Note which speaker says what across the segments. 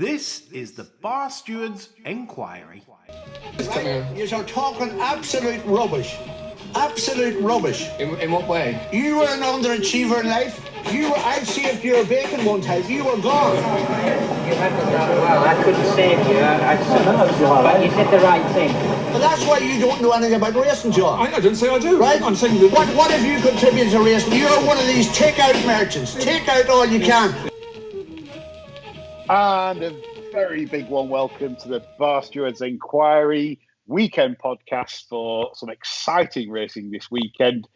Speaker 1: This is the Bar Steward's Enquiry.
Speaker 2: You're talking absolute rubbish. Absolute rubbish.
Speaker 3: In what way?
Speaker 2: You were an underachiever in life. I saved your bacon one time. You were gone.
Speaker 4: You handled that well. I couldn't save you. But you did the right thing.
Speaker 2: Well, that's why you don't know anything about racing, John.
Speaker 3: I didn't say I do.
Speaker 2: Right?
Speaker 3: I'm saying that...
Speaker 2: What have you contributed to racing? You're one of these take-out merchants. Take out all you can.
Speaker 5: And a very big one welcome to the Bar Stewards Enquiry weekend podcast for some exciting racing this weekend.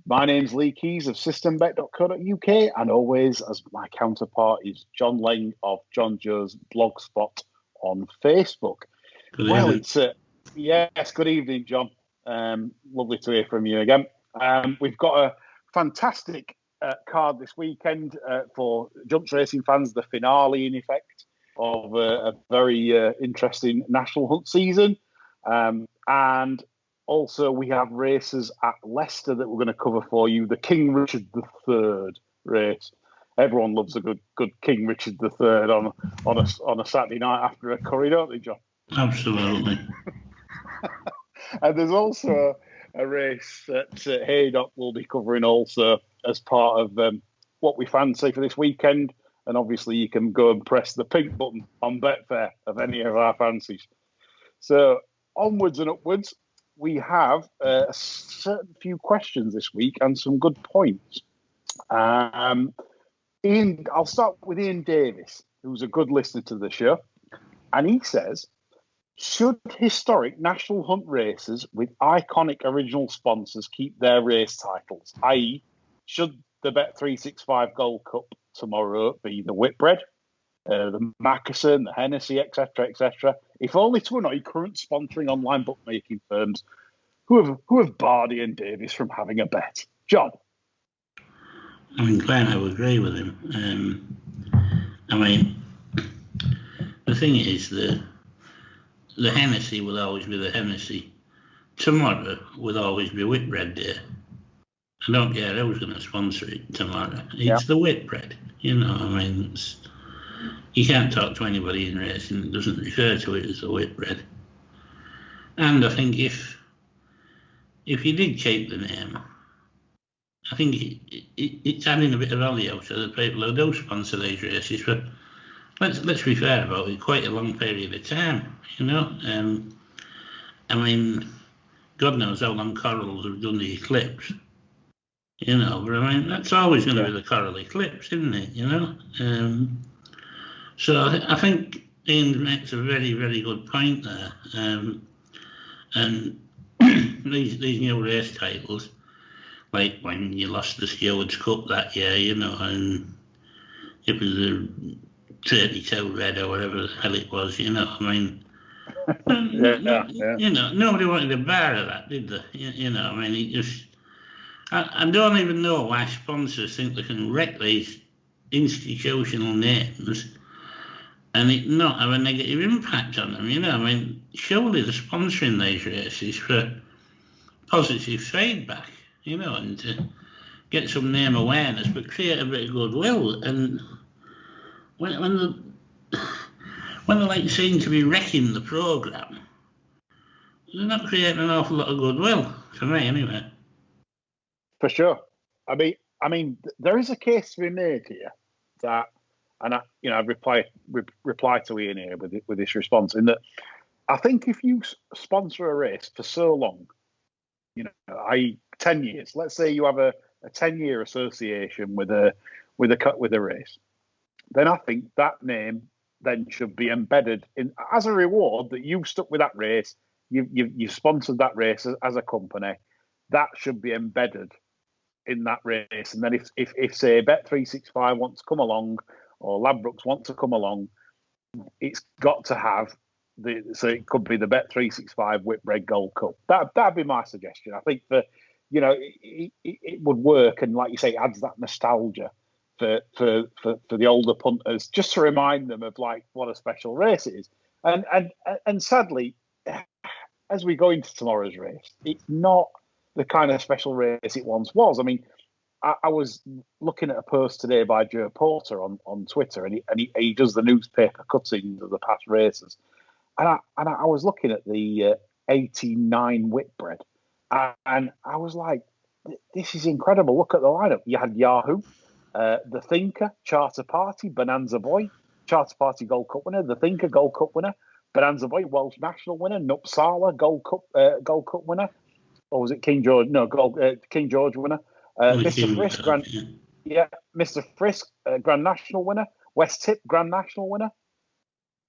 Speaker 5: My name's Lee Keys of systembet.co.uk, and always, as my counterpart, is John Lang of John Joe's Blogspot on Facebook.
Speaker 6: Good evening.
Speaker 5: Yes, good evening, John. Lovely to hear from you again. We've got a fantastic card this weekend for jumps racing fans, the finale, in effect, of a very interesting national hunt season. And also we have races at Leicester that we're going to cover for you. The King Richard III race. Everyone loves a good King Richard III on a Saturday night after a curry, don't they, John?
Speaker 6: Absolutely.
Speaker 5: And there's also a race that Haydock will be covering also as part of what we fancy for this weekend. And obviously you can go and press the pink button on Betfair of any of our fancies. So onwards and upwards, we have a certain few questions this week and some good points. I'll start with Ian Davis, who's a good listener to the show. And he says, should historic national hunt races with iconic original sponsors keep their race titles? I.e., should the Bet365 Gold Cup tomorrow be the Whitbread, the Mackerson, the Hennessy, etc., etc.? If only to annoy current sponsoring online bookmaking firms who have barred Ian Davis from having a bet. John?
Speaker 6: I'm inclined to agree with him. The thing is, the Hennessy will always be the Hennessy. Tomorrow will always be Whitbread Day. I don't care who's going to sponsor it tomorrow. It's the Whitbread. You can't talk to anybody in racing that doesn't refer to it as the Whitbread. And I think if you did keep the name, I think it's adding a bit of value to the people who do sponsor these races. But let's be fair about it, quite a long period of time, God knows how long Corals have done the Eclipse, but that's always going to be the Coral Eclipse, isn't it, So I think Ian makes a very, very good point there. And these new race titles, like when you lost the Stewards Cup that year, and it was a 32 red or whatever the hell it was, nobody wanted a bar of that, did they? It just, I don't even know why sponsors think they can wreck these institutional names and it not have a negative impact on them, surely they're sponsoring these races for positive feedback, and to get some name awareness, but create a bit of goodwill. And when they seem to be wrecking the programme, they're not creating an awful lot of goodwill, for me anyway.
Speaker 5: For sure. I mean, there is a case to be made here that, and I reply to Ian here with this response, in that I think if you sponsor a race for so long, 10 years, let's say you have a 10-year association with a race, then I think that name then should be embedded in as a reward that you've stuck with that race, you've sponsored that race as a company. That should be embedded in that race. And then if say Bet365 wants to come along or Ladbrokes want to come along, it's got to have so it could be the Bet365 Whitbread Gold Cup. That'd be my suggestion. I think it would work, and like you say, it adds that nostalgia for the older punters, just to remind them of like what a special race it is. And sadly, as we go into tomorrow's race, it's not the kind of special race it once was. I was looking at a post today by Joe Porter on Twitter, and he does the newspaper cuttings of the past races, and I was looking at the 89 Whitbread, and I was like, this is incredible. Look at the lineup. You had Yahoo, The Thinker, Charter Party, Bonanza Boy, Charter Party Gold Cup winner, The Thinker Gold Cup winner, Bonanza Boy Welsh National winner, Nupsala Gold Cup winner, or was it King George? No, King George winner. Mr. Frisk, Mr. Frisk, Grand National winner. West Tip, Grand National winner.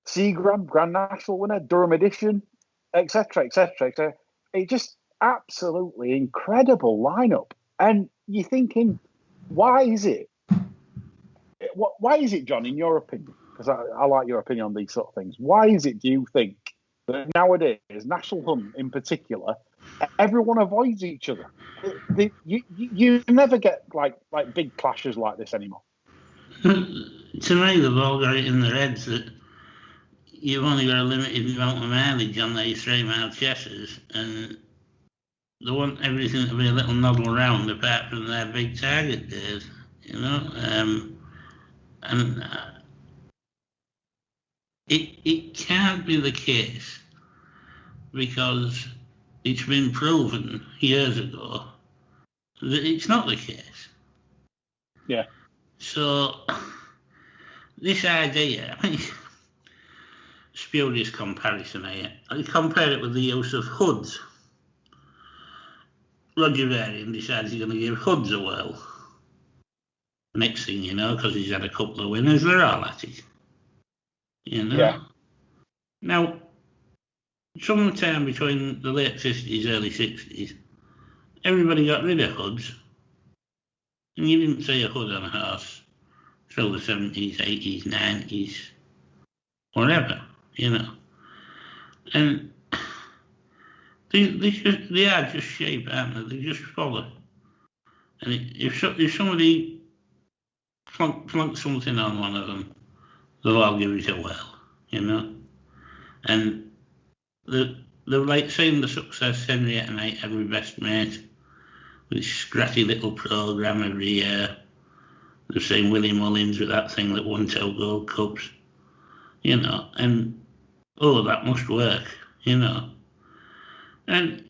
Speaker 5: Seagram, Grand National winner. Durham Edition, etc., etc., etc. It's just absolutely incredible lineup. And you're thinking, why is it? Why is it, John, in your opinion? Because I like your opinion on these sort of things. Why is it, do you think, that nowadays, National Hunt in particular, everyone avoids each other? You never get like big clashes like this anymore.
Speaker 6: To me, they've all got it in their heads that you've only got a limited amount of mileage on these 3-mile chassis, and they want everything to be a little noddle round apart from their big target days, you know. It can't be the case, because it's been proven years ago that it's not the case.
Speaker 5: Yeah.
Speaker 6: So this idea, I mean, spurious comparison here. I compare it with the use of hoods. Roger Varian decides he's going to give hoods a whirl. Next thing you know, because he's had a couple of winners, they're all at it. You know?
Speaker 5: Yeah.
Speaker 6: Now, sometime between the late 50s, early 60s, everybody got rid of hoods. And you didn't see a hood on a horse till the 70s, 80s, 90s, whatever, you know. And they are just shape, aren't they? They just follow. And if somebody plunks something on one of them, they'll all give it a whirl, you know. And they're like saying the success Henrietta Knight had with Best Mate, with this scratty little programme every year. They've seen Willie Mullins with that thing that won 2 Gold Cups, you know, and that must work, you know. And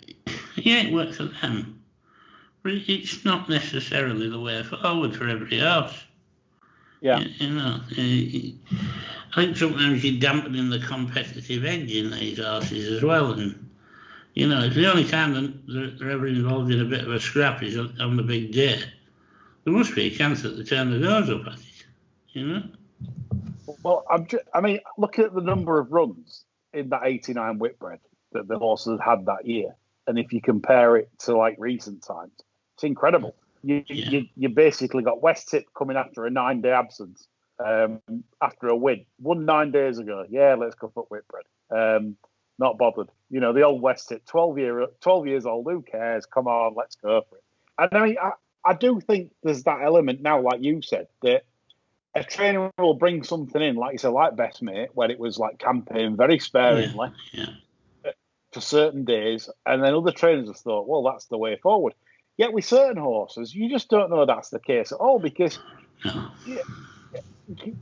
Speaker 6: yeah, it works for them, but it's not necessarily the way forward for everybody else.
Speaker 5: Yeah.
Speaker 6: You know, I think sometimes you're dampening the competitive edge in these horses as well. And, you know, if the only time they're ever involved in a bit of a scrap is on the big day, there must be a chance that they turn the doors up at it, you know?
Speaker 5: Well, I mean, look at the number of runs in that 89 Whitbread that the horses had that year. And if you compare it to, like, recent times, it's incredible. You basically got West Tip coming after a 9-day absence after a win. Won 9 days ago. Yeah, let's go for Whitbread. Not bothered. You know, the old West Tip, 12 years old, who cares? Come on, let's go for it. And I mean, I do think there's that element now, like you said, that a trainer will bring something in, like you said, like Best Mate, where it was like campaign very sparingly for certain days. And then other trainers have thought, well, that's the way forward. Yet with certain horses, you just don't know that's the case at all, because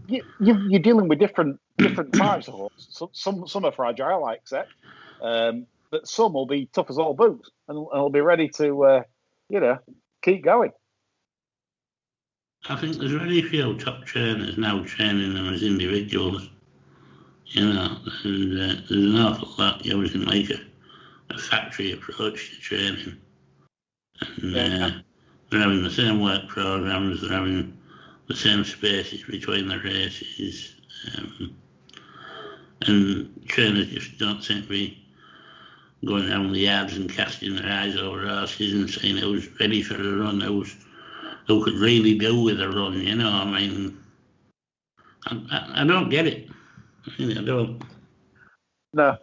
Speaker 5: you're dealing with different types of horses. Some are fragile, I accept, but some will be tough as all boots and will be ready to, keep going.
Speaker 6: I think there's very few top trainers now training them as individuals. You know, and there's an awful lot using like a factory approach to training. And they're having the same work programs, they're having the same spaces between the races, and trainers just don't seem to be going around the yards and casting their eyes over horses and saying who's ready for a run, who could really do with a run, you know. I mean, I don't get it. I don't.
Speaker 5: No.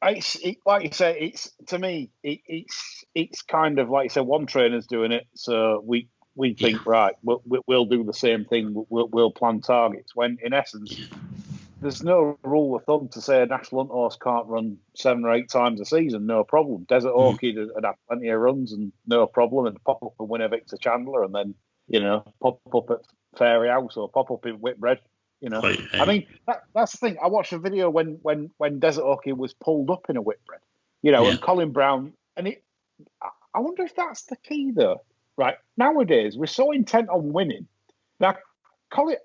Speaker 5: Like you say, it's to me, it's kind of like you said, one trainer's doing it, so we think right, we'll do the same thing. We'll plan targets. When in essence, there's no rule of thumb to say a national hunt horse can't run 7 or 8 times a season, no problem. Desert Orchid would have plenty of runs and no problem, and pop up and win a Victor Chandler, and then, pop up at Fairy House or pop up in Whitbread. I mean, that's the thing. I watched a video when Desert Orchid was pulled up in a Whitbread, and Colin Brown, and I wonder if that's the key though, right? Nowadays, we're so intent on winning. Now,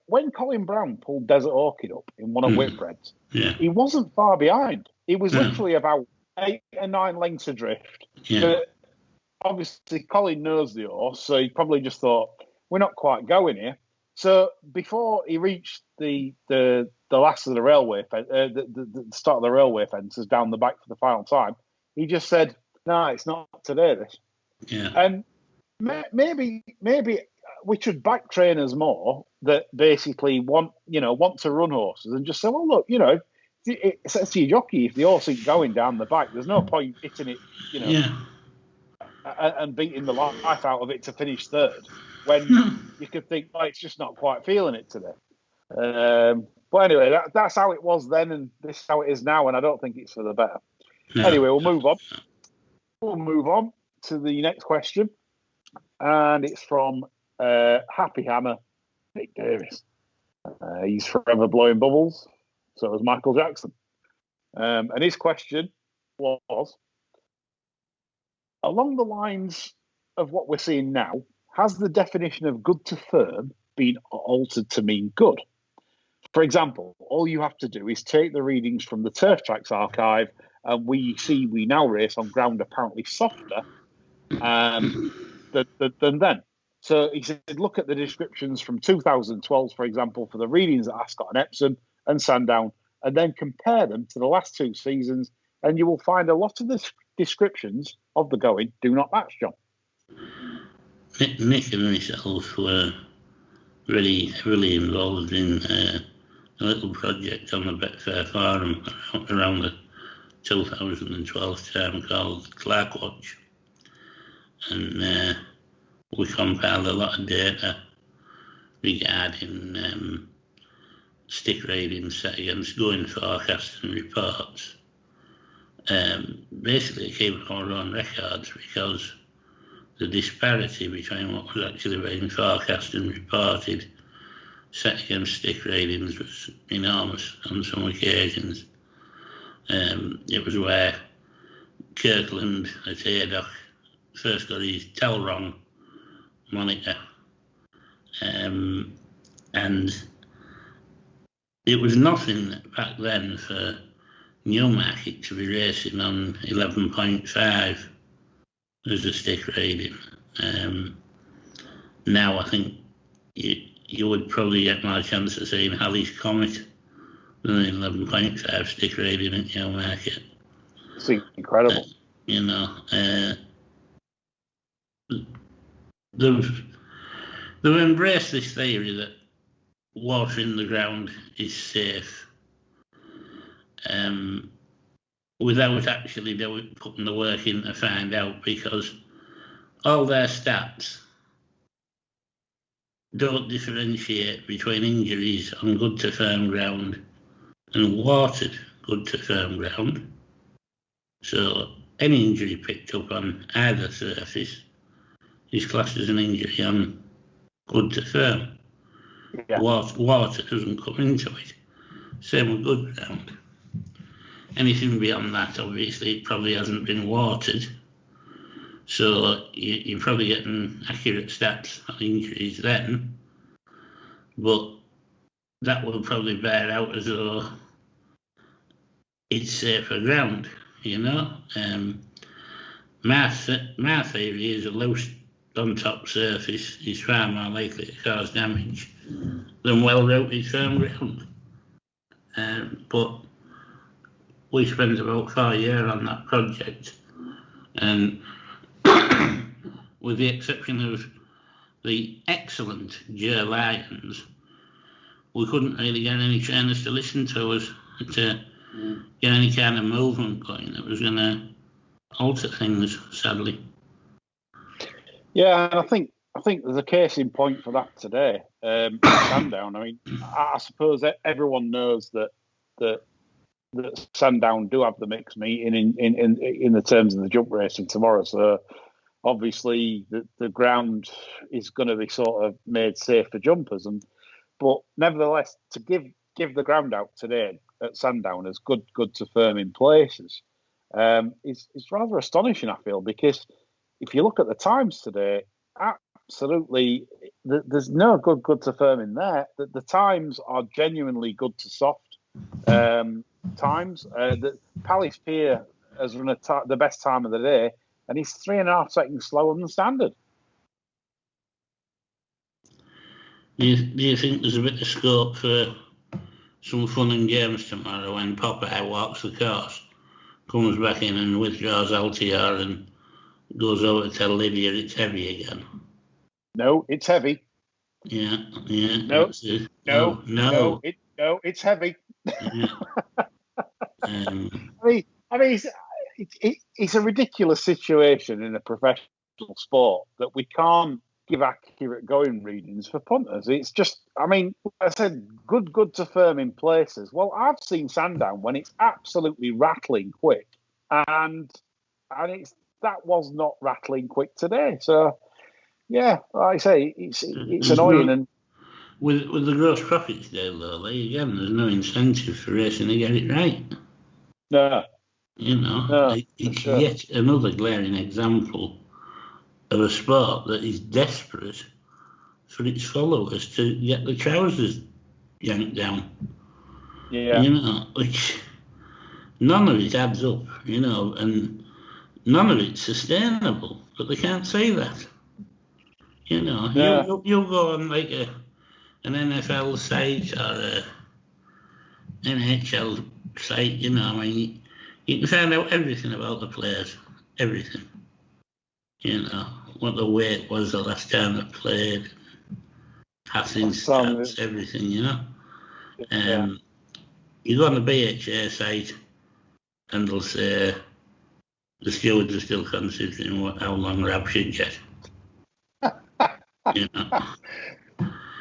Speaker 5: when Colin Brown pulled Desert Orchid up in one of Whitbreads, he wasn't far behind. He was literally about 8 or 9 lengths adrift. But obviously, Colin knows the horse, so he probably just thought, we're not quite going here. So before he reached the last of the railway, the start of the railway fences down the back for the final time, he just said, "No, it's not today." This, and maybe we should back trainers more that basically want to run horses and just say, well, look, it says to your jockey, if the horse ain't going down the back, there's no point hitting it, and beating the life out of it to finish third when you could think, oh, it's just not quite feeling it today. But anyway, that's how it was then, and this is how it is now, and I don't think it's for the better. Anyway, we'll move on. We'll move on to the next question, and it's from Happy Hammer, Nick Davis. He's forever blowing bubbles. So is Michael Jackson. And his question was, along the lines of what we're seeing now, has the definition of good to firm been altered to mean good? For example, all you have to do is take the readings from the Turf Tracks archive, and we now race on ground apparently softer than then. So he said, look at the descriptions from 2012, for example, for the readings at Ascot and Epsom and Sandown, and then compare them to the last 2 seasons, and you will find a lot of the descriptions of the going do not match, John.
Speaker 6: Nick and myself were really heavily involved in a little project on the Betfair Forum around the 2012 term called Clark Watch. And we compiled a lot of data regarding stick ratings set against going forecasts and reports. Basically, it came from our own records because the disparity between what was actually being forecast and reported set against stick ratings was enormous on some occasions. It was where Kirkland at Haydock first got his tell wrong moniker, and it was nothing back then for Newmarket to be racing on 11.5 as a stick rating. Now I think you would probably get more chance of seeing Halley's Comet than an 11.5 stick rating at Newmarket.
Speaker 5: It's incredible.
Speaker 6: They've embraced this theory that water in the ground is safe, without actually putting the work in to find out, because all their stats don't differentiate between injuries on good to firm ground and watered good to firm ground. So any injury picked up on either surface is classed as an injury on good to firm.
Speaker 5: Yeah.
Speaker 6: Water doesn't come into it. Same with good ground. Anything beyond that, obviously, it probably hasn't been watered. So you're probably getting accurate stats on injuries then. But that will probably bear out as though it's safer ground, My theory is a loose on top surface is far more likely to cause damage than well-routed firm ground. But we spent about 4 years on that project, and with the exception of the excellent Joe Lyons, we couldn't really get any trainers to listen to us to get any kind of movement going that was going to alter things, sadly.
Speaker 5: Yeah, and I think there's a case in point for that today. Sandown. I mean, I suppose that everyone knows that that Sandown do have the mixed meeting in the terms of the jump racing tomorrow. So obviously the ground is going to be sort of made safe for jumpers, but nevertheless to give the ground out today at Sandown as good to firm in places is rather astonishing, I feel, because if you look at the times today, absolutely there's no good to firm in there. The times are genuinely good to soft times. Palace Pier has run the best time of the day, and he's 3.5 seconds slower than standard.
Speaker 6: Do you think there's a bit of scope for some fun and games tomorrow when Popeye walks the course, comes back in and withdraws LTR and goes over to tell Lydia it's heavy again?
Speaker 5: No, it's heavy.
Speaker 6: Yeah.
Speaker 5: No, it's heavy.
Speaker 6: Yeah.
Speaker 5: I mean, it's a ridiculous situation in a professional sport that we can't give accurate going readings for punters. It's just, I mean, I said good to firm in places. Well, I've seen Sandown when it's absolutely rattling quick, and that was not rattling quick today. So, yeah, like I say, it's annoying. And
Speaker 6: with the gross profits there, though, again, there's no incentive for racing to get it right.
Speaker 5: No.
Speaker 6: It's
Speaker 5: sure.
Speaker 6: yet another glaring example of a sport that is desperate for its followers to get the trousers yanked down.
Speaker 5: Yeah.
Speaker 6: Which none of it adds up, and none of it's sustainable, but they can't say that.
Speaker 5: No.
Speaker 6: You'll go on like an NFL site or a NHL site, you can find out everything about the players, everything. What the weight was the last time they played, passing stats, everything, You go on the BHA site and they'll say the stewards are still considering how long Rab should get.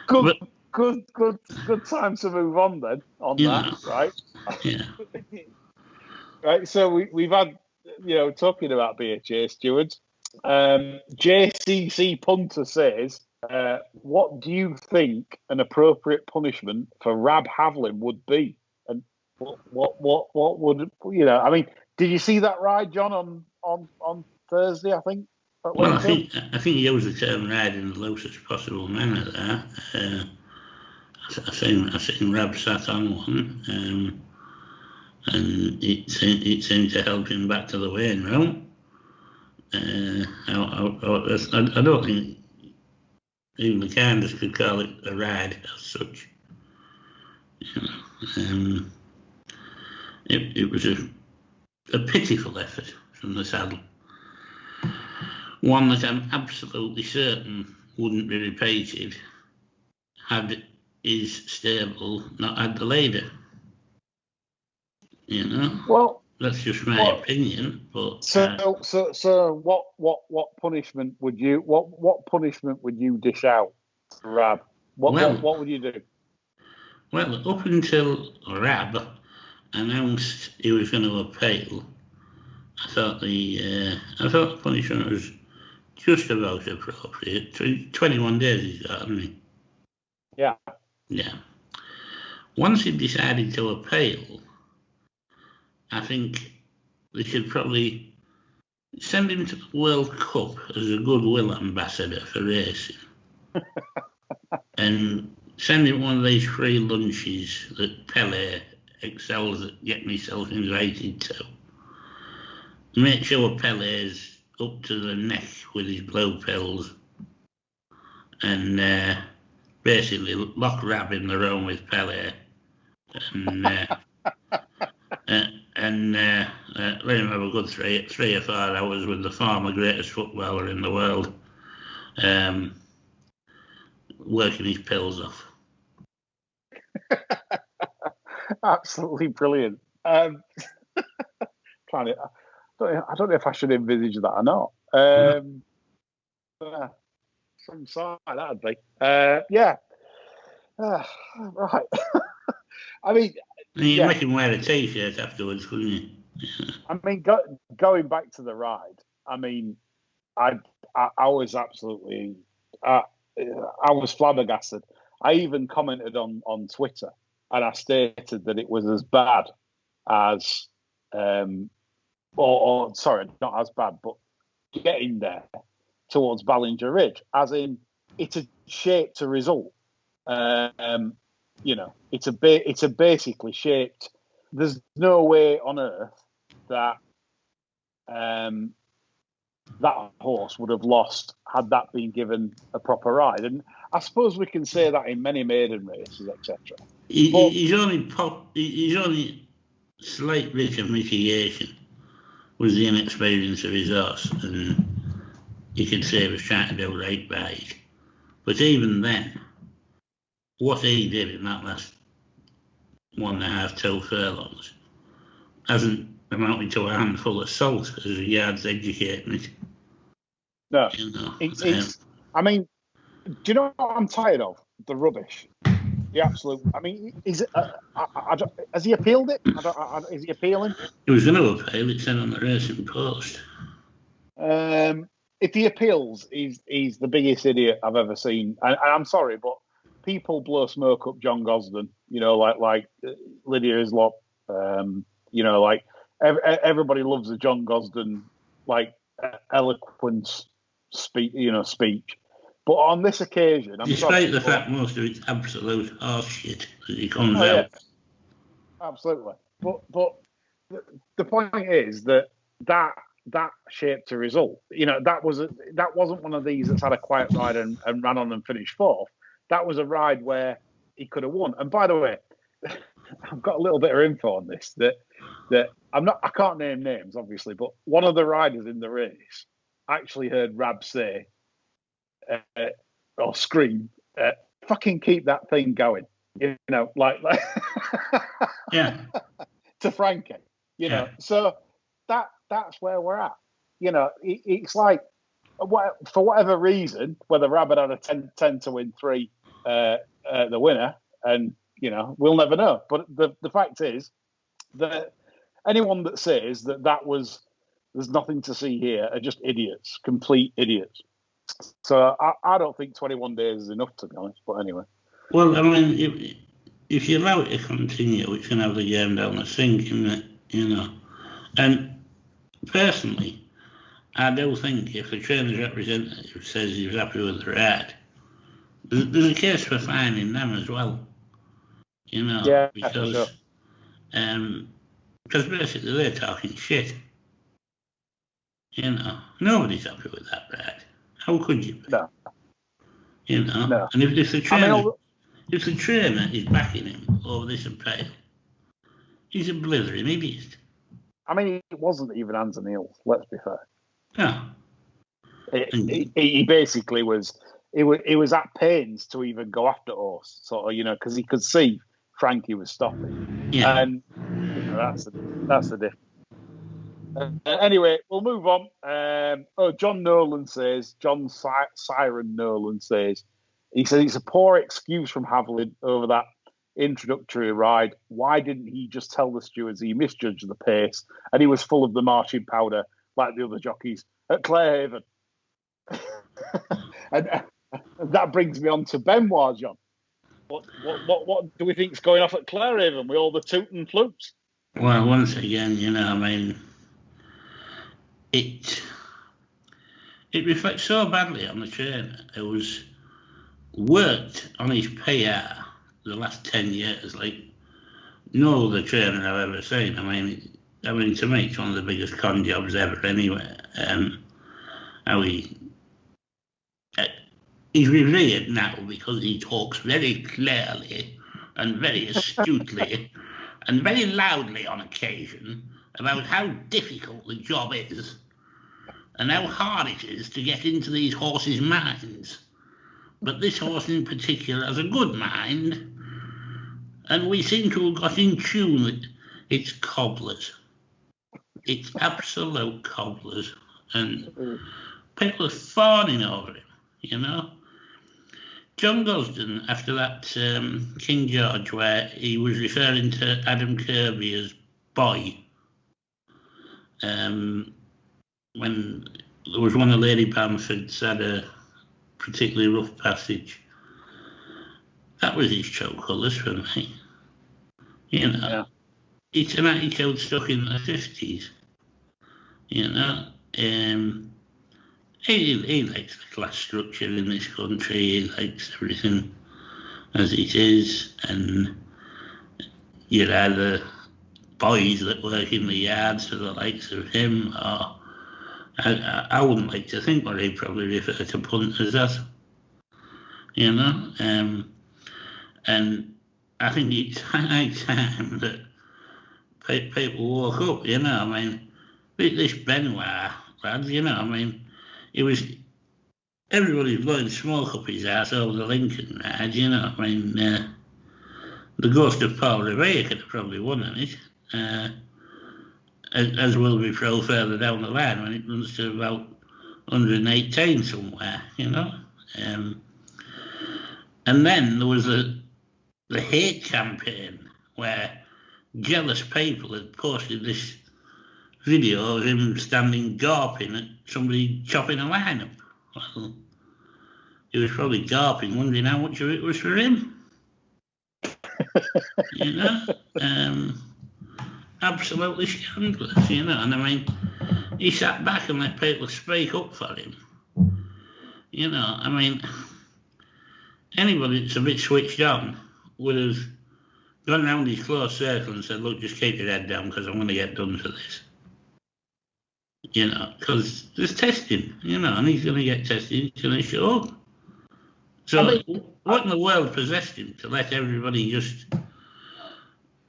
Speaker 5: Good time to move on then on that, right?
Speaker 6: Yeah.
Speaker 5: Right, so we've had, talking about BHA stewards, JCC Punter says, what do you think an appropriate punishment for Rab Havlin would be? And what would, I mean, did you see that ride, John, on Thursday, I think?
Speaker 6: Well, I think he used the term ride in the loosest possible manner there. I seen Rab sat on one, and it seemed to help him back to the weighing room. I don't think even the kindest could call it a ride as such. It was a pitiful effort from the saddle. One that I'm absolutely certain wouldn't be repeated had his stable not had the leader.
Speaker 5: Well,
Speaker 6: that's just my opinion. But
Speaker 5: so what punishment would you dish out to Rab? What would you do?
Speaker 6: Well, up until Rab announced he was going to appeal, I thought the punishment was just about appropriate. 21 days he's got, hasn't he?
Speaker 5: Yeah.
Speaker 6: Yeah. Once he decided to appeal, I think they should probably send him to the World Cup as a goodwill ambassador for racing. And send him one of these free lunches that Pele excels at getting himself invited to. Make sure Pele's up to the neck with his blue pills, and basically lock Rab in the room with Pele, and let him have a good 3 or 4 hours with the former greatest footballer in the world, working his pills off.
Speaker 5: Absolutely brilliant. I don't know if I should envisage that or not. Some side that'd be. Yeah. Right. I mean,
Speaker 6: You make him wear a T-shirt afterwards, couldn't you?
Speaker 5: I mean, going back to the ride, I mean, I was absolutely, I was flabbergasted. I even commented on Twitter, and I stated that it was as bad as, or sorry, not as bad, but getting there towards Ballinger Ridge, as in it's a shaped a result. You know, it's a basically shaped. There's no way on earth that that horse would have lost had that been given a proper ride. And I suppose we can say that in many maiden races, etc.
Speaker 6: His only slight bit of mitigation was the inexperience of his horse, and you could say he was trying to do right by it. But even then, what he did in that last 1.5, 2 furlongs hasn't amounted to a handful of salt as regards educating it.
Speaker 5: No,
Speaker 6: you know,
Speaker 5: it's. I mean, do you know what I'm tired of? The rubbish. The absolute. I mean, is it? Has he appealed it? Is he appealing?
Speaker 6: He was going to appeal. It said on the Racing Post.
Speaker 5: If he appeals, he's the biggest idiot I've ever seen. And I'm sorry, but people blow smoke up John Gosden. You know, like Lydia Islop. You know, like everybody loves the John Gosden like eloquence speech. But on this occasion,
Speaker 6: despite the fact most of it's absolute horseshit as he comes out. Yeah.
Speaker 5: Absolutely. But the point is that shaped a result. You know, that wasn't one of these that's had a quiet ride and ran on and finished fourth. That was a ride where he could have won. And by the way, I've got a little bit of info on this that I can't name names obviously, but one of the riders in the race actually heard Rab say or scream, "Fucking keep that thing going," you know, like
Speaker 6: yeah,
Speaker 5: to Frankie, you know. So that's where we're at. You know, it's like for whatever reason, whether Rabbit had a 10 to win 3, the winner, and you know, we'll never know. But the fact is that anyone that says that was there's nothing to see here are just idiots, complete idiots. So I don't think 21 days is enough, to be honest. But anyway.
Speaker 6: Well, I mean, if you allow it to continue, it can have the game down the sink, you know. And personally, I do think if the trainer's representative says he was happy with the ride, there's a case for fining them as well. You know,
Speaker 5: yeah,
Speaker 6: because
Speaker 5: sure.
Speaker 6: Because basically they're talking shit. You know, nobody's happy with that ride. How could you be?
Speaker 5: No.
Speaker 6: You know,
Speaker 5: no.
Speaker 6: And if the trainer is backing him over this appeal, he's a blithering idiot.
Speaker 5: I mean, it wasn't even hands and heels. Let's be fair.
Speaker 6: No.
Speaker 5: He basically was. He was at pains to even go after horse, sort of, you know, because he could see Frankie was stopping.
Speaker 6: Yeah.
Speaker 5: And you know, that's the difference. Anyway, we'll move on. John Siren Nolan says, he said it's a poor excuse from Havlin over that introductory ride. Why didn't he just tell the stewards he misjudged the pace and he was full of the marching powder like the other jockeys at Clarehaven? and that brings me on to Benoit, John. What do we think is going off at Clarehaven with all the Toot and Flutes?
Speaker 6: Well, once again, you know, I mean, it reflects so badly on the trainer who's worked on his PR the last 10 years like no other trainer I've ever seen. I mean, to me, it's one of the biggest con jobs ever anyway. How he's revered now because he talks very clearly and very astutely and very loudly on occasion about how difficult the job is and how hard it is to get into these horses' minds. But this horse in particular has a good mind, and we seem to have got in tune with its cobblers. It's absolute cobblers, and people are fawning over him, you know. John Gosden, after that King George, where he was referring to Adam Kirby as boy, when there was one of Lady Bamford's had a particularly rough passage, that was his true colours for me. You know,
Speaker 5: Yeah.
Speaker 6: it's an attitude stuck in the 50s. You know, he likes the class structure in this country. He likes everything as it is, and you're either boys that work in the yards for the likes of him, or I wouldn't like to think what he'd probably refer to punters as. You know, and I think it's high time that people woke up. You know, I mean, this Benoit lad, you know, I mean, everybody's blowing smoke up his ass over the Lincoln ride, you know, I mean, the ghost of Paul Revere could have probably won on it, as will be pro further down the line when it runs to about 118 somewhere, you know. And then there was the hate campaign where jealous people had posted this video of him standing gawping at somebody chopping a line up. Well, he was probably gawping, wondering how much of it was for him. You know? Absolutely scandalous, you know. And I mean, he sat back and let people speak up for him. You know, I mean, anybody that's a bit switched on would have gone round his close circle and said, look, just keep your head down because I'm going to get done for this. You know, because there's testing, you know, and he's going to get tested, he's going to show up. So, I mean, what in the world possessed him to let everybody just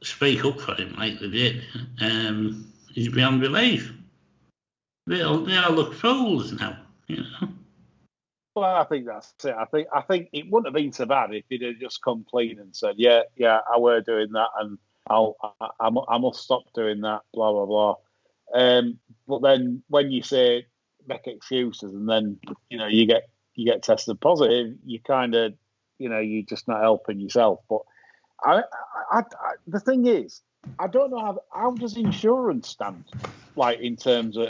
Speaker 6: speak up for him like they did? Is beyond belief. They all look fools now, you know.
Speaker 5: Well, I think that's it. I think it wouldn't have been so bad if he'd have just come clean and said, "Yeah, I were doing that, and I must stop doing that." Blah blah blah. But then when you say make excuses and then you get tested positive, you kind of you're just not helping yourself. But the thing is, I don't know how does insurance stand like in terms of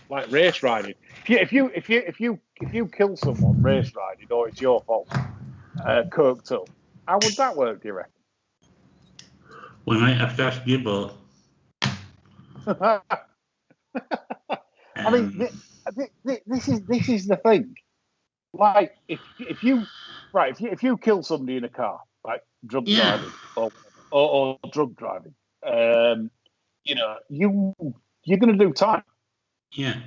Speaker 5: like race riding. If you kill someone race riding or it's your fault, coked up, how would that work? Do you reckon?
Speaker 6: We might have to ask you both.
Speaker 5: I mean, this is the thing. Like, if you kill somebody in a car, like drunk driving or drug driving, you're going to do time.
Speaker 6: Yeah.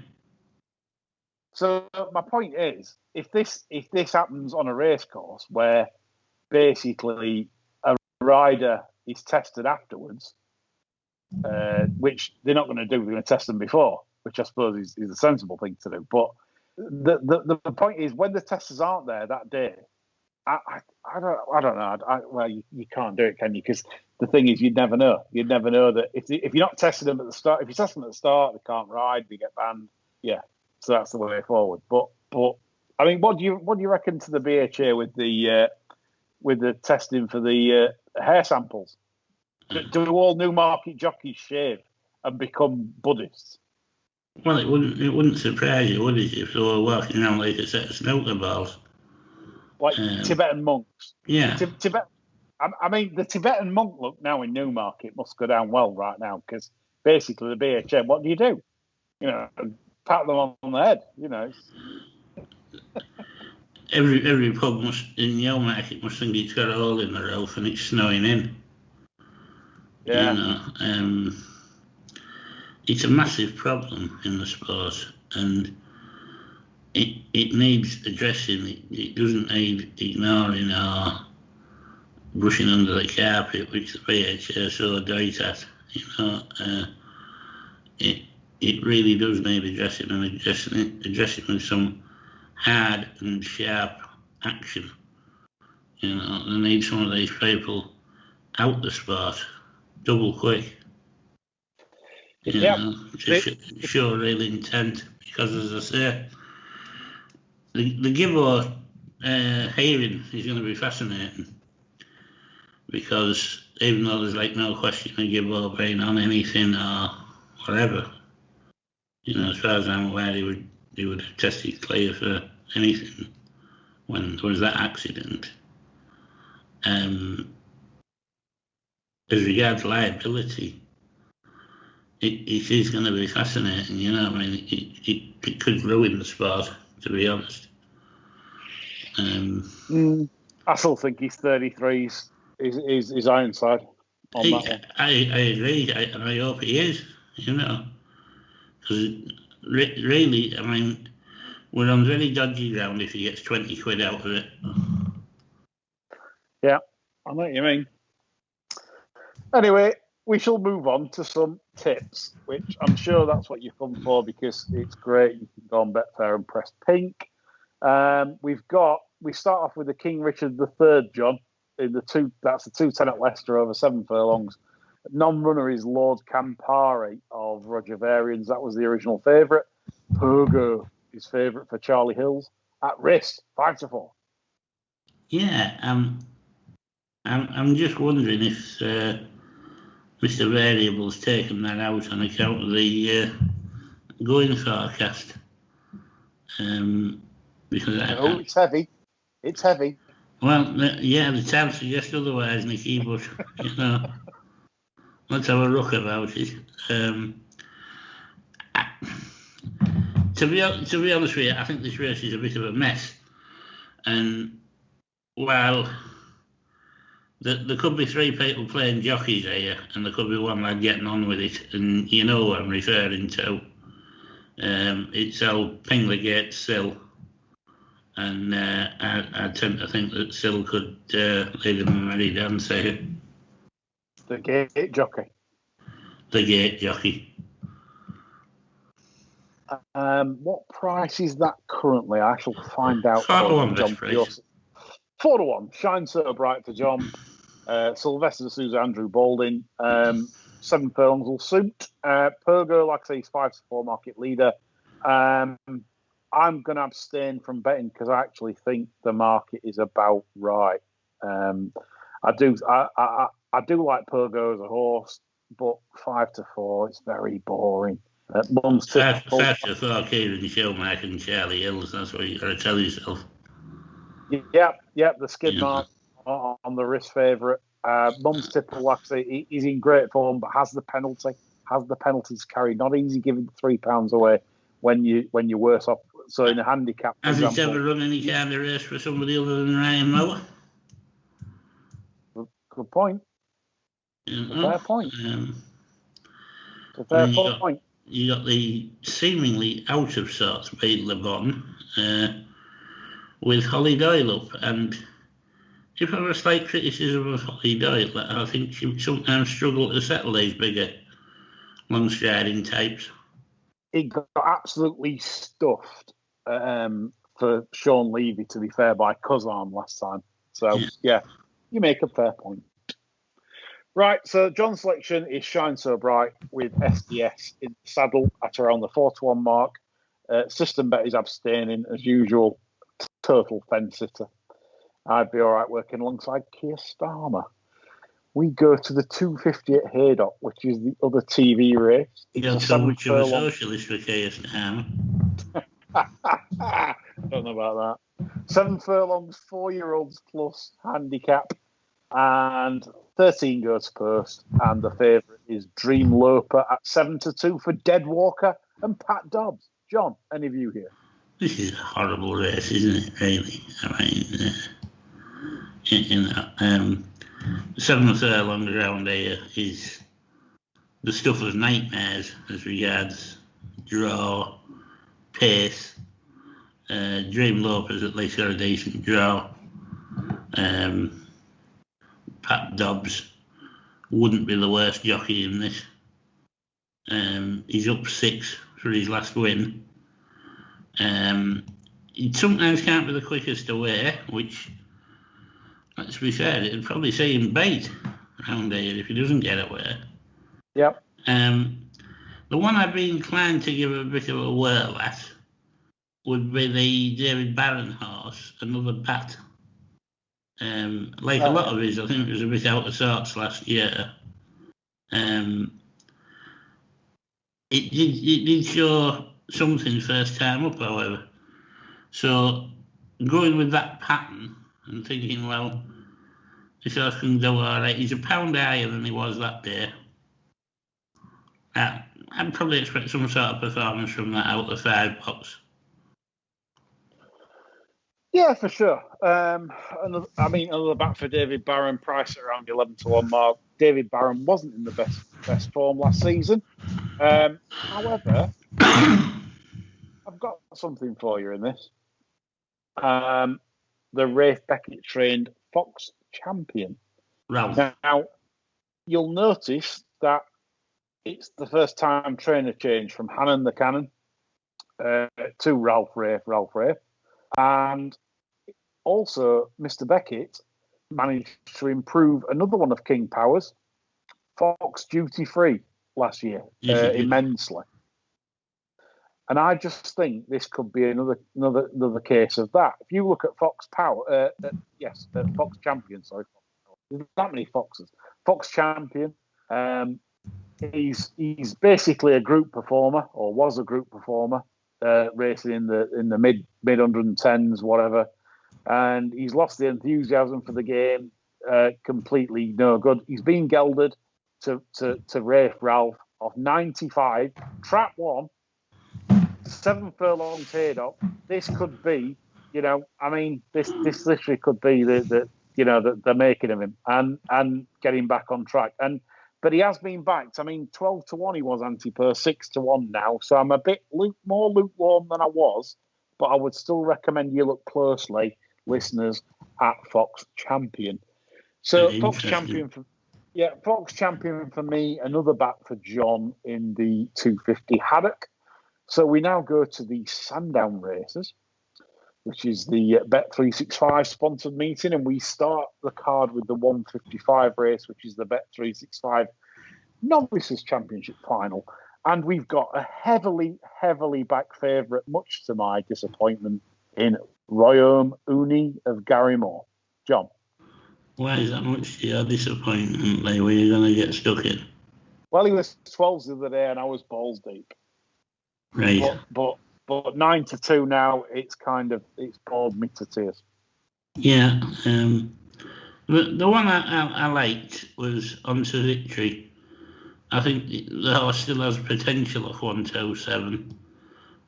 Speaker 5: So my point is, if this happens on a race course where basically a rider is tested afterwards, which they're not going to do, they're going to test them before, which I suppose is a sensible thing to do. But the point is, when the testers aren't there that day, I don't know. Well, you can't do it, can you? Because the thing is, you'd never know. You'd never know that if you're not testing them at the start, if you test them at the start, they can't ride, they get banned. Yeah, so that's the way forward. But I mean, what do you reckon to the BHA with the testing for the hair samples? Do all Newmarket jockeys shave and become Buddhists?
Speaker 6: Well, it wouldn't surprise you, would it, if they were walking around like a set of snooker balls?
Speaker 5: Like Tibetan monks.
Speaker 6: Yeah.
Speaker 5: I mean, the Tibetan monk look now in Newmarket must go down well right now because basically the BHA, what do? Pat them on the head,
Speaker 6: Every pub in Newmarket must think it's got a hole in the roof and it's snowing in.
Speaker 5: Yeah.
Speaker 6: It's a massive problem in the sport and it needs addressing. It doesn't need ignoring or brushing under the carpet, which the BHA so great at. It really does need addressing and addressing with some hard and sharp action. They need some of these people out the sport double quick. To show real intent, because as I say, the Gibbo hearing is going to be fascinating because even though there's like no question of give or pain on anything or whatever, as far as I'm aware, he would have tested clear for anything when there was that accident. As regards liability, it is going to be fascinating, I mean, it could ruin the sport, to be honest.
Speaker 5: I still think he's 33 is Ironside on that one.
Speaker 6: I agree, and I hope he is, because really, I mean, we're on very dodgy ground if he gets 20 quid out of it.
Speaker 5: Yeah, I know what you mean. Anyway, we shall move on to some tips, which I'm sure that's what you've come for because it's great. You can go on Betfair and press pink. We start off with the King Richard III, John. That's the 210 at Leicester over 7 furlongs. Non-runner is Lord Campari of Roger Varian's. That was the original favourite. Pogo is favourite for Charlie Hills at risk 5-4.
Speaker 6: Yeah, I'm just wondering if Mr. Variable's taken that out on account of the going forecast. Because
Speaker 5: it's heavy. It's heavy.
Speaker 6: Well, the tabs suggest otherwise, Nicky, but, let's have a look about it. To be honest with you, I think this race is a bit of a mess. And while there could be 3 people playing jockeys here, and there could be one lad getting on with it, and you know what I'm referring to. It's old Pinglegate Sill. And I tend to think that Sill could lead him a merry dance here.
Speaker 5: The gate jockey.
Speaker 6: The gate jockey.
Speaker 5: What price is that currently? I shall find out.
Speaker 6: 4-1 best price.
Speaker 5: 4-1. Shine so bright for John. Sylvester D'Souza, Andrew Balding. 7 furlongs will suit. Pogo, like I say, he's 5-4 market leader. I'm going to abstain from betting because I actually think the market is about right. I do like Pogo as a horse, but 5-4, it's very boring. Mum's
Speaker 6: 5-4, Kieran Showmark and Charlie Hills. That's what you got to tell yourself.
Speaker 5: Yep. The skid mark on the wrist favourite. Mum's Tipple, like I say, he's in great form, but has the penalties carried. Not easy giving £3 away when you're worse off. So in a handicap,
Speaker 6: has he ever run any kind of race for somebody other than Ryan Mower?
Speaker 5: Good point. Fair point. It's a fair point.
Speaker 6: You got the seemingly out of sorts Beat Le Bon with Holly Doyle up, and if I have a slight criticism of Holly Doyle, I think she sometimes struggled to settle these bigger, long striding types.
Speaker 5: It got absolutely stuffed for Sean Levy, to be fair, by Cuzarm last time. So, yeah, you make a fair point. Right, so John's selection is Shine So Bright with SDS in the saddle at around the 4-1 mark. System bet is abstaining, as usual, total fence sitter. I'd be all right working alongside Keir Starmer. We go to the 250 at Haydock, which is the other TV race.
Speaker 6: You're so much of a socialist for Keir Starmer.
Speaker 5: Don't know about that. 7 furlongs, 4-year-olds plus handicap, and 13 goes first. And the favourite is Dream Loper at 7-2 for Dead Walker and Pat Dobbs. John, any of you here?
Speaker 6: This is a horrible race, isn't it? Really, I mean, 7 furlong around here is the stuff of nightmares as regards draw, pace. Dream Loper's at least got a decent draw. Pat Dobbs wouldn't be the worst jockey in this. He's up 6 for his last win. He sometimes can't be the quickest away, which, let's be fair, it'd probably see him bait around here if he doesn't get away.
Speaker 5: Yep.
Speaker 6: The one I'd be inclined to give a bit of a whirl at would be the David Barron horse, Another Bat. Like a lot of his, I think it was a bit out of sorts last year. It did show something first time up, however. So going with that pattern and thinking, well, this horse can do all right. He's a pound higher than he was that day. I'd probably expect some sort of performance from that out of 5 box.
Speaker 5: Yeah, for sure. Another back for David Barron, price at around 11 to 1 mark. David Barron wasn't in the best form last season. However, I've got something for you in this. The Rafe Beckett trained Fox Champion.
Speaker 6: Ralph.
Speaker 5: Now, you'll notice that it's the first time trainer change from Hannon the Cannon to Ralph Rafe. And also, Mr. Beckett managed to improve another one of King Power's, Fox Duty Free, last year immensely. And I just think this could be another case of that. If you look at Fox Power, Fox Champion. Sorry, there's that many Foxes. Fox Champion. He's basically a group performer, or was a group performer, racing in the mid 110s, whatever. And he's lost the enthusiasm for the game. Completely no good. He's been gelded to Rafe Ralph off 95, trap 1, 7 furlongs Haydock. This could be, this literally could be the making of him and getting back on track. But he has been backed. 12 to 1 he was anti-purse, 6 to 1 now. So I'm a bit more lukewarm than I was, but I would still recommend you look closely, listeners, at Fox Champion. So Fox Champion for me, another back for John in the 250 haddock. So we now go to the Sandown races, which is the Bet365 sponsored meeting, and we start the card with the 155 race, which is the Bet365 Novices Championship final. And we've got a heavily, heavily back favourite, much to my disappointment, in Royaume Uni of Gary Moore. John?
Speaker 6: Why is that much to your disappointment? Like, were you going to get stuck in?
Speaker 5: Well, he was 12s the other day, and I was balls deep.
Speaker 6: Right.
Speaker 5: But 9 to 2 now, it's bored me to tears.
Speaker 6: Yeah. The one I liked was Onto Victory. I think the horse still has potential of 127.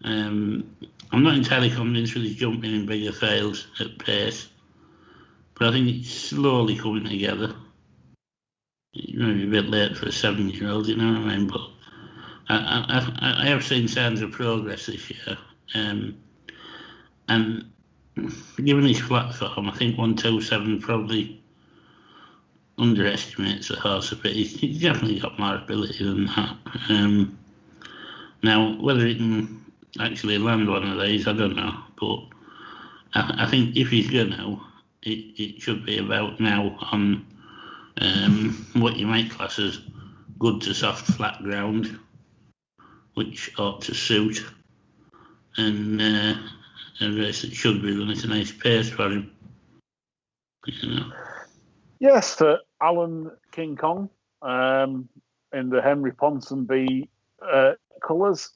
Speaker 6: I'm not entirely convinced with his jumping in bigger fails at pace, but I think it's slowly coming together. It may be a bit late for a 7-year-old, you know what I mean? But I have seen signs of progress this year. And given his platform, I think 127 probably underestimates the horse a bit. He's definitely got more ability than that. Now, whether he can actually land one of these, I don't know. But I think if he's going to, it should be about now on what you might class as good to soft flat ground, which ought to suit, and a race that should be run at a nice pace for him.
Speaker 5: Yes, for Alan King Kong in the Henry Ponsonby colours,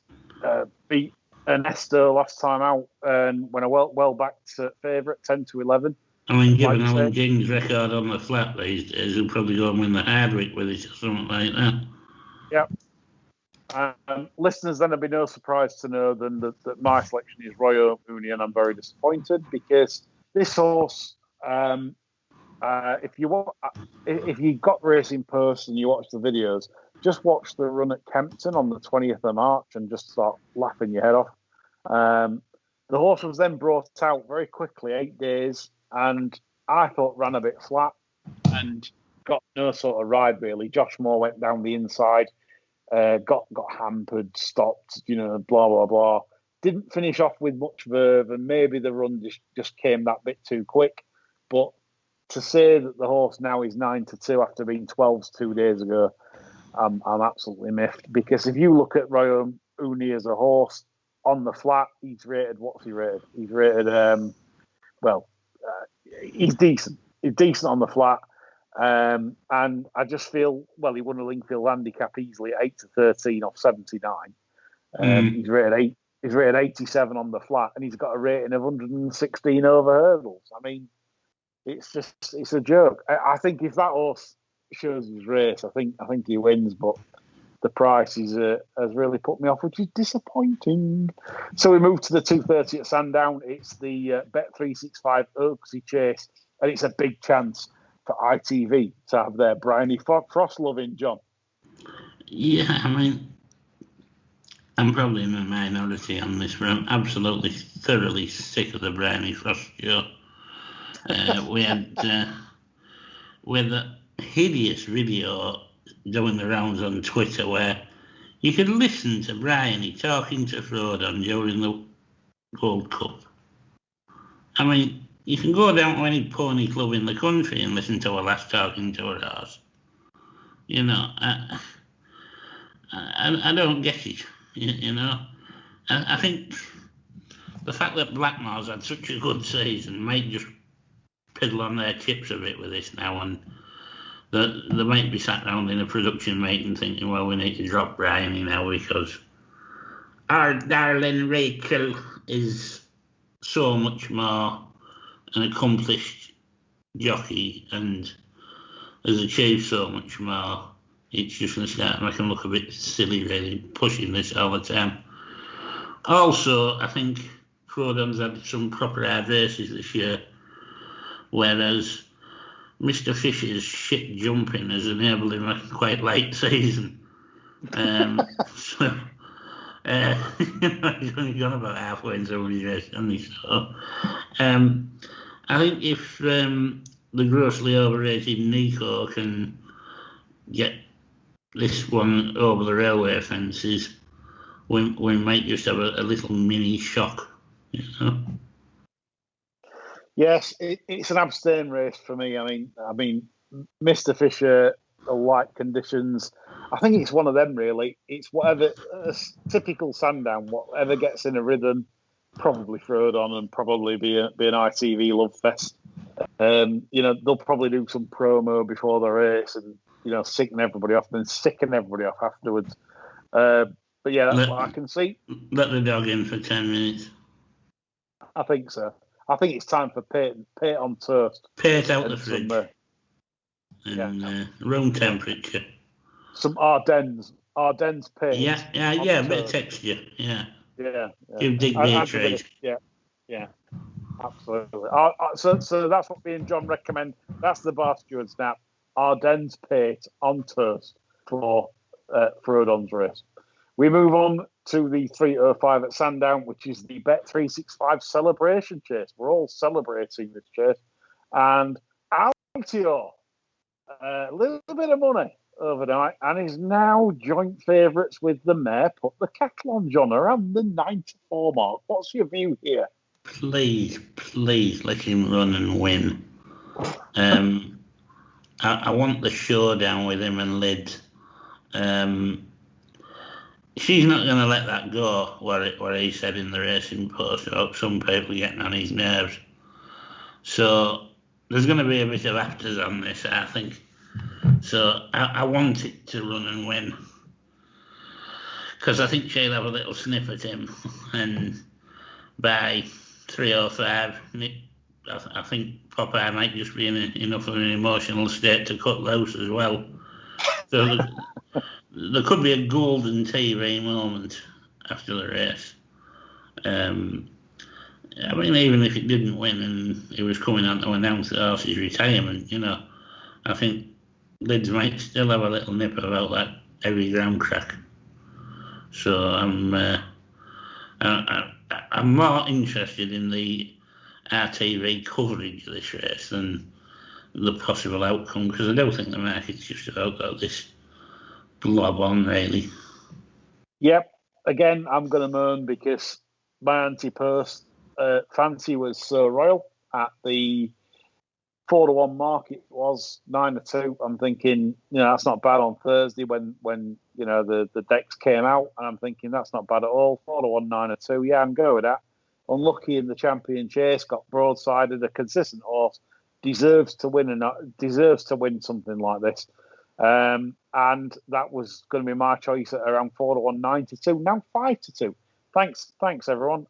Speaker 5: beat Ernesto last time out and went a well-backed favourite, 10 to 11.
Speaker 6: I mean, given Alan King's record on the flat these days, he'll probably go and win the Hardwick with it or something like that.
Speaker 5: Yep. Listeners, then, it'll be no surprise to know then that my selection is Royaume Uni, and I'm very disappointed because this horse, if you got racing purse and you watch the videos, just watch the run at Kempton on the 20th of March and just start laughing your head off. The horse was then brought out very quickly, 8 days, and I thought ran a bit flat and got no sort of ride really. Josh Moore went down the inside. Got hampered, stopped, blah, blah, blah. Didn't finish off with much verve, and maybe the run just came that bit too quick. But to say that the horse now is 9 to 2 after being 12s 2 days ago, I'm absolutely miffed. Because if you look at Royaume Uni as a horse, on the flat, he's rated. What's he rated? He's rated. He's decent. He's decent on the flat. And I just feel, well, he won a Lingfield handicap easily at 8-13 off 79. He's rated 87 on the flat, and he's got a rating of 116 over hurdles. I mean, it's a joke. I think if that horse shows his race, I think he wins, but the price has really put me off, which is disappointing. So we move to the 2:30 at Sandown. It's the Bet365 Oaksy Chase, and it's a big chance for ITV to have their Bryony Frost loving, John.
Speaker 6: Yeah, I mean, I'm probably in the minority on this, but I'm absolutely thoroughly sick of the Bryony Frost show. We had a hideous video doing the rounds on Twitter where you could listen to Bryony talking to Frodon during the World Cup. I mean, you can go down to any pony club in the country and listen to a lass talking to her horse. You know, I don't get it. You know, I think the fact that Blackmore's had such a good season might just piddle on their chips a bit with this now, and they might be sat down in a production meeting thinking, well, we need to drop Bryony now because our darling Rachel is so much more an accomplished jockey and has achieved so much more. It's just going to start to make them look a bit silly, really, pushing this all the time. Also, I think Frodon's had some proper hard races this year, whereas Mr. Fisher's shit jumping has enabled him a quite late season. He's only gone about halfway through his race, hasn't he? So, I think if the grossly overrated Nico can get this one over the railway fences, we might just have a little mini shock, you know.
Speaker 5: Yes, it's an abstain race for me. I mean, Mr. Fisher, the light conditions. I think it's one of them really. It's whatever a typical Sandown, whatever gets in a rhythm, probably throw it on and probably be an ITV love fest. You know, they'll probably do some promo before the race and, you know, sicken everybody off, then sicken everybody off afterwards. But yeah, that's what I can see.
Speaker 6: Let the dog in for 10 minutes.
Speaker 5: I think so. I think it's time for Pate on toast.
Speaker 6: Pate out the fridge. Room temperature.
Speaker 5: Some Ardennes Pate.
Speaker 6: Yeah, a bit of texture. Yeah. Give dignity a trade.
Speaker 5: Yeah, absolutely. So that's what me and John recommend. That's the Bar Steward snap. Ardennes Pate on toast for Frodon's race. We move on to the 3:05 at Sandown, which is the Bet365 celebration chase. We're all celebrating this chase. And Altior, a little bit of money overnight, and is now joint favourites with the mare Put the Kettle on, John, around the 9-4 mark. What's your view here?
Speaker 6: Please let him run and win. I want the showdown with him and Lid. She's not going to let that go, where he said in the racing post about some people getting on his nerves. So there's going to be a bit of afters on this, I think. So I want it to run and win. Because I think she'll have a little sniff at him. And by 3:05, I think Popeye might just be in enough of an emotional state to cut loose as well. So there could be a golden TV moment after the race. I mean, even if it didn't win and he was coming on to announce the horse's retirement, you know, I think Lids might still have a little nip about that heavy ground crack. So I'm more interested in the RTV coverage of this race than the possible outcome, because I don't think the market's just about got this blob on, really.
Speaker 5: Yep. Again, I'm going to moan because my anti-post fancy was so royal at the 4-1 market was 9-2. I'm thinking, that's not bad on Thursday when the decks came out, and I'm thinking that's not bad at all. 4-1, 9-2. Yeah, I'm going with that. Unlucky in the champion chase, got broadsided. A consistent horse deserves to win something like this. And that was going to be my choice at around 4-1, 9-2. Now 5-2. Thanks everyone.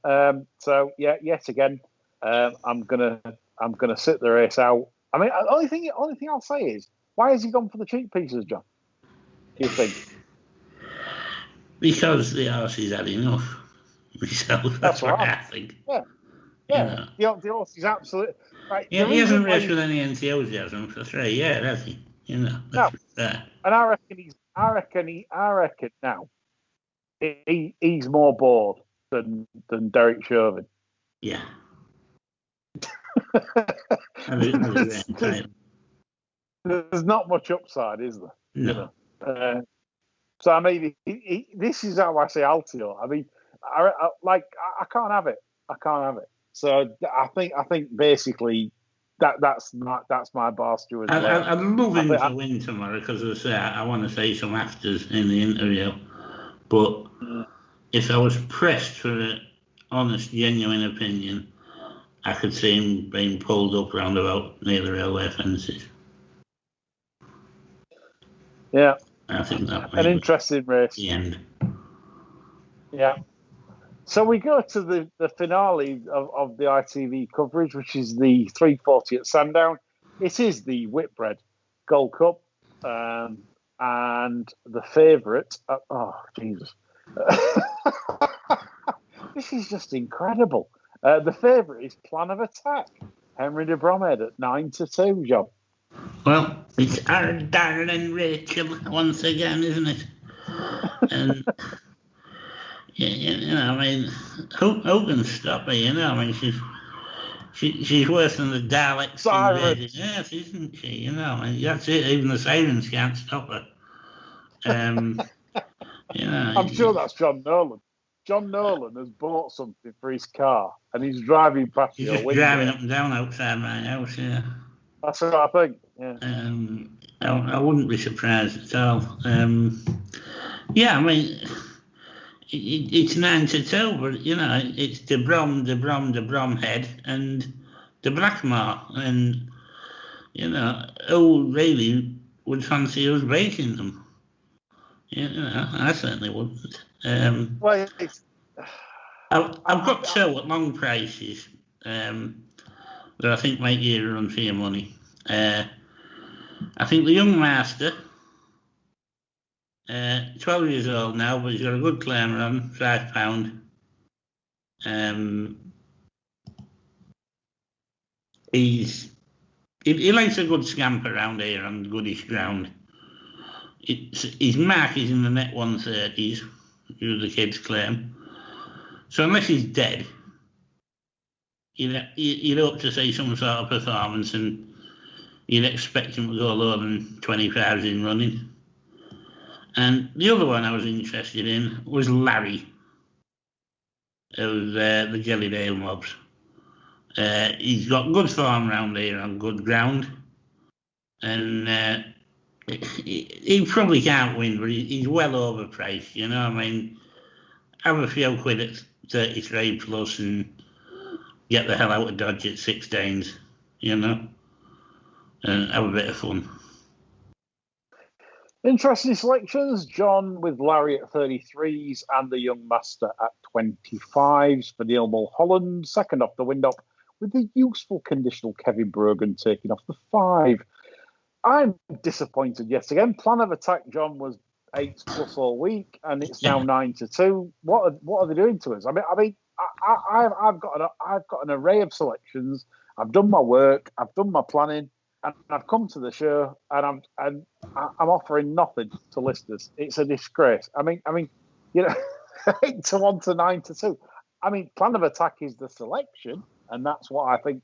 Speaker 5: So yeah, yet again, I'm gonna sit the race out. I mean, the only thing I'll say is, why has he gone for the cheap pieces, John? Do you think?
Speaker 6: Because the horse has had enough. Myself, that's what I think.
Speaker 5: Yeah. The horse is absolutely right.
Speaker 6: Yeah, he hasn't raced with any enthusiasm for 3 years, has he?
Speaker 5: No. And I reckon now he's more bored than Derek Chauvin.
Speaker 6: Yeah.
Speaker 5: There's not much upside, is there?
Speaker 6: No.
Speaker 5: So I mean, this is how I say Altior. I mean, I can't have it. So I think basically that's my bar steward.
Speaker 6: I'd love him to win tomorrow because as I say, I want to say some afters in the interview. But if I was pressed for an honest, genuine opinion, I could see him being pulled up round about near the railway fences.
Speaker 5: Yeah.
Speaker 6: I think that
Speaker 5: an interesting race.
Speaker 6: The end.
Speaker 5: Yeah. So we go to the finale of the ITV coverage, which is the 3:40 at Sandown. It is the Whitbread Gold Cup, and the favourite. Oh Jesus! This is just incredible. The favourite is Plan of Attack, Henry de Bromhead at 9-2, John.
Speaker 6: Well, it's our darling Rachel once again, isn't it? And I mean, who can stop her? I mean, she's worse than the Daleks. Yes, isn't she? I mean, that's it. Even the sirens can't stop her. I'm
Speaker 5: sure that's John Nolan. John Nolan has bought something for his car, and he's driving past your window.
Speaker 6: He's driving up and down outside my house. Yeah.
Speaker 5: That's what I think. Yeah.
Speaker 6: I wouldn't be surprised at all. Yeah, I mean, it's 9-2, but it's de Bromhead, and de Blackmore, and who really would fancy us breaking them? I certainly wouldn't.
Speaker 5: Well,
Speaker 6: I've got 2 at long prices. That I think make you run for your money. I think the young master, 12 years old now, but he's got a good claim on, £5. He likes a good scamp around here on goodish ground. His mark is in the net 130s, as the kids claim. So unless he's dead, you'd hope to see some sort of performance, and you'd expect him to go lower than 25 in running. And the other one I was interested in was Larry, of the Jellydale mobs. He's got good form round here on good ground, and he probably can't win, but he's well overpriced. I mean, have a few quid at 33 plus and get the hell out of Dodge at 16s, and have a bit of fun.
Speaker 5: Interesting selections, John, with Larry at 33s and the young master at 25s for Neil Mulholland. Second off the wind up with the useful conditional Kevin Brogan taking off the 5. I'm disappointed yet again. Plan of Attack, John, was 8 plus all week, and it's now 9-2. What are they doing to us? I mean, I've got an array of selections. I've done my work. I've done my planning, and I've come to the show, and I'm offering nothing to listeners. It's a disgrace. I mean, 8-1 to 9-2. I mean, Plan of Attack is the selection, and that's what I think.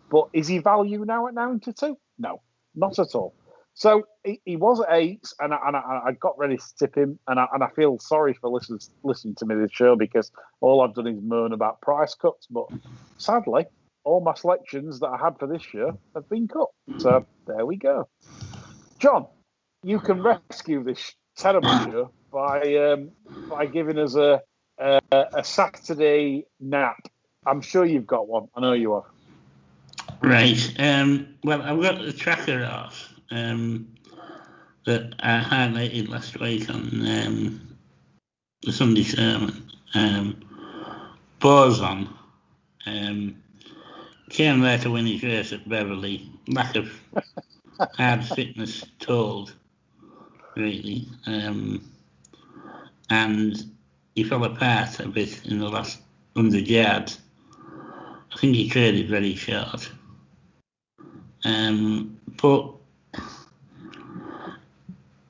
Speaker 5: But is he value now at 9-2? No, not at all. So he was at 8, and I got ready to tip him, and I feel sorry for listening to me this show because all I've done is moan about price cuts. But sadly, all my selections that I had for this year have been cut. So there we go. John, you can rescue this terrible show by giving us a Saturday nap. I'm sure you've got one. I know you have.
Speaker 6: Right. Well, I've got the tracker off that I highlighted last week on the Sunday sermon. Boson came there to win his race at Beverley. Lack of hard fitness told, really. And he fell apart a bit in the last 100 yards. I think he traded very short. But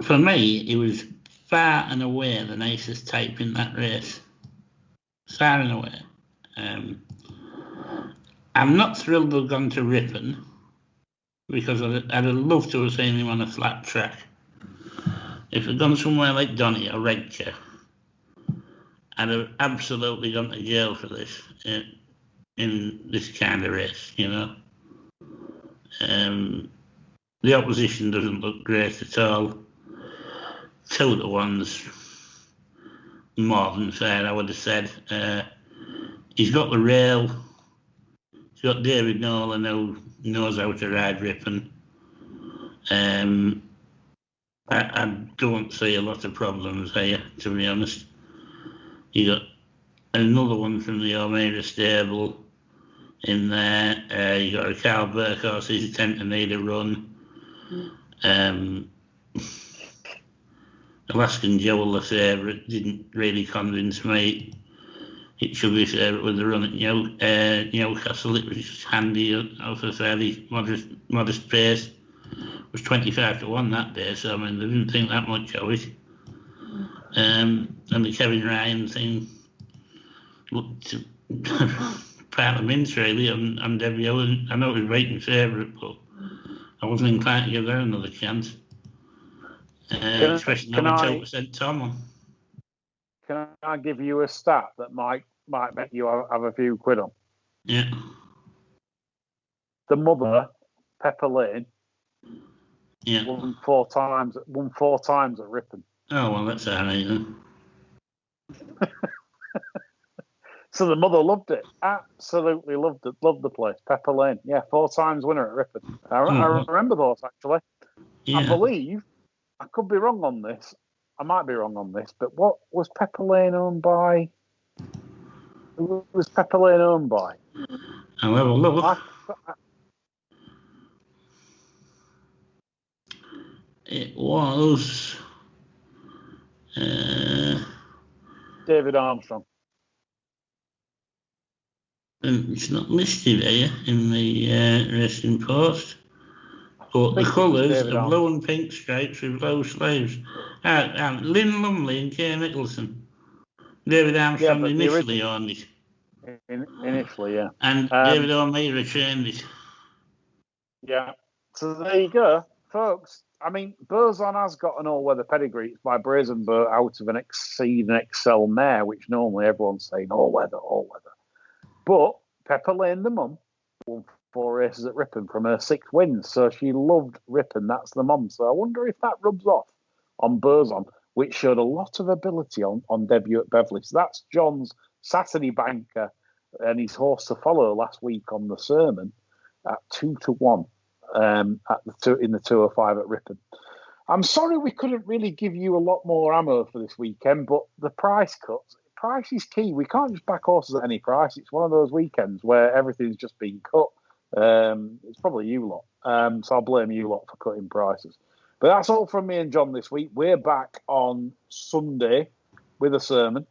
Speaker 6: for me, he was far and away the nicest type in that race. Far and away. I'm not thrilled to have gone to Ripon because I'd have loved to have seen him on a flat track. If I'd gone somewhere like Donny or Redcar, I'd have absolutely gone to jail for this in this kind of race, you know. The opposition doesn't look great at all. 2-1's more than fair, I would have said. He's got the rail. He's got David Nolan who knows how to ride Ripon. I don't see a lot of problems here, to be honest. You got another one from the O'Meara stable in there. You got a Carl Burkhorse, he's tend to need a run. Alaskan Joel, the favourite, didn't really convince me. It should be favourite with the run at Newcastle. It was handy off a fairly modest pace. It was 25-1 that day, so I mean they didn't think that much of it. And the Kevin Ryan thing looked part of mince really on debut. And I know it was rating favourite, but I wasn't inclined to give her another chance. Especially now with 2% Tom on.
Speaker 5: Can I give you a stat that might make you have a few quid on?
Speaker 6: Yeah.
Speaker 5: The mother, Pepper Lane,
Speaker 6: Yeah.
Speaker 5: won four times at Ripon.
Speaker 6: Oh well, that's all right then.
Speaker 5: So the mother loved it. Absolutely loved it. Loved the place. Pepper Lane. Yeah, 4 times winner at Ripon. I remember those actually.
Speaker 6: Yeah.
Speaker 5: I believe, I could be wrong on this. I might be wrong on this, but what was Pepper Lane owned by? Who was Pepper Lane owned by?
Speaker 6: I'll have a look. It was
Speaker 5: David Armstrong.
Speaker 6: It's not listed here in the Racing Post, but the colours are blue and pink stripes with blue sleeves. Lynn Lumley and Kay Nicholson. David Armstrong initially owned it.
Speaker 5: Initially, yeah.
Speaker 6: And David O'Meara trained it.
Speaker 5: Yeah. So there you go, folks. I mean, Boson has got an all-weather pedigree. It's by Brazenburg out of an Exceed and Excel mare, which normally everyone's saying all-weather. But Pepper Lane, the mum, won 4 races at Ripon from her 6 wins. So she loved Ripon. That's the mum. So I wonder if that rubs off on Boson, which showed a lot of ability on debut at Beverley. So that's John's Saturday banker and his horse to follow last week on the sermon at 2-1 in the 205 at Ripon. I'm sorry we couldn't really give you a lot more ammo for this weekend, but the price cuts. Price is key. We can't just back horses at any price. It's one of those weekends where everything's just been cut. It's probably you lot. So I'll blame you lot for cutting prices. But that's all from me and John this week. We're back on Sunday with a sermon.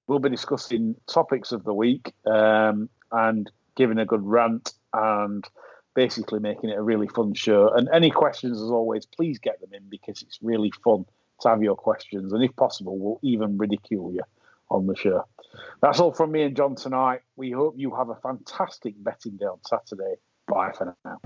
Speaker 5: We'll be discussing topics of the week and giving a good rant and basically making it a really fun show. And any questions, as always, please get them in because it's really fun to have your questions. And if possible, we'll even ridicule you on the show. That's all from me and John tonight. We hope you have a fantastic betting day on Saturday. Bye for now.